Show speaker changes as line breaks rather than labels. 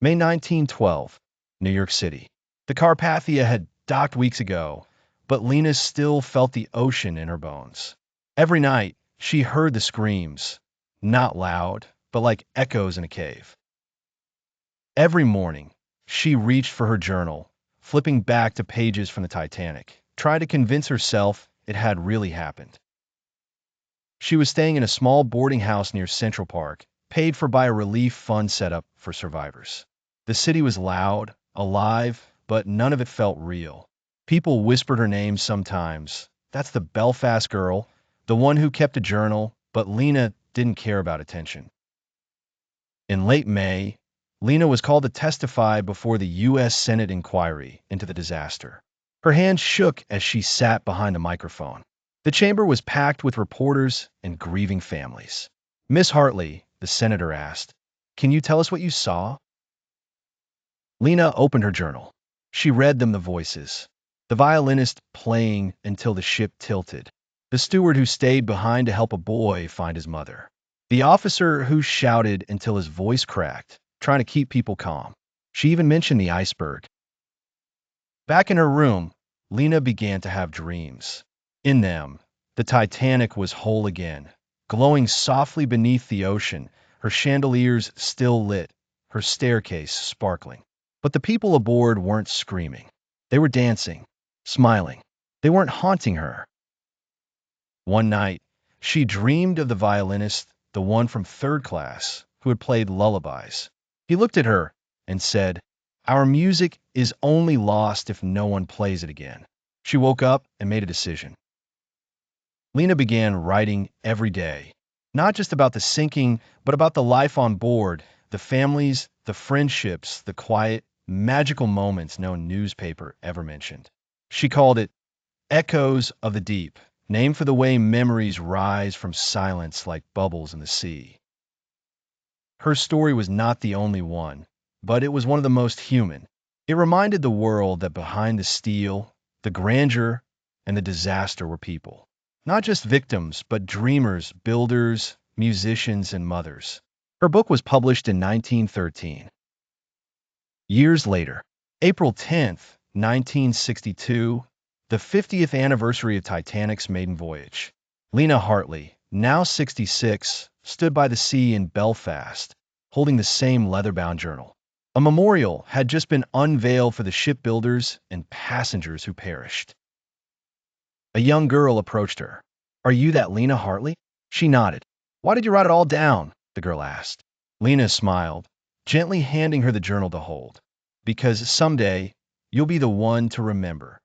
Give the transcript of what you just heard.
May 1912, New York City. The Carpathia had docked weeks ago, but Lena still felt the ocean in her bones. Every night, she heard the screams, not loud, but like echoes in a cave. Every morning, she reached for her journal, flipping back to pages from the Titanic, trying to convince herself it had really happened. She was staying in a small boarding house near Central Park, paid for by a relief fund set up for survivors. The city was loud, alive, but none of it felt real. People whispered her name sometimes. That's the Belfast girl, the one who kept a journal, but Lena didn't care about attention. In late May, Lena was called to testify before the U.S. Senate inquiry into the disaster. Her hands shook as she sat behind the microphone. The chamber was packed with reporters and grieving families. Miss Hartley, the senator asked, "Can you tell us what you saw?" Lena opened her journal. She read them the voices. The violinist playing until the ship tilted. The steward who stayed behind to help a boy find his mother. The officer who shouted until his voice cracked, trying to keep people calm. She even mentioned the iceberg. Back in her room, Lena began to have dreams. In them, the Titanic was whole again, glowing softly beneath the ocean, her chandeliers still lit, her staircase sparkling. But the people aboard weren't screaming. They were dancing, smiling. They weren't haunting her. One night, she dreamed of the violinist, the one from third class, who had played lullabies. He looked at her and said, "Our music is only lost if no one plays it again." She woke up and made a decision. Lena began writing every day, not just about the sinking, but about the life on board, the families, the friendships, the quiet, magical moments no newspaper ever mentioned. She called it Echoes of the Deep, named for the way memories rise from silence like bubbles in the sea. Her story was not the only one, but it was one of the most human. It reminded the world that behind the steel, the grandeur, and the disaster were people. Not just victims, but dreamers, builders, musicians, and mothers. Her book was published in 1913. Years later, April 10th, 1962, the 50th anniversary of Titanic's maiden voyage. Lena Hartley, now 66, stood by the sea in Belfast, holding the same leather-bound journal. A memorial had just been unveiled for the shipbuilders and passengers who perished. A young girl approached her. "Are you that Lena Hartley?" She nodded. "Why did you write it all down?" the girl asked. Lena smiled, gently handing her the journal to hold. "Because someday, you'll be the one to remember."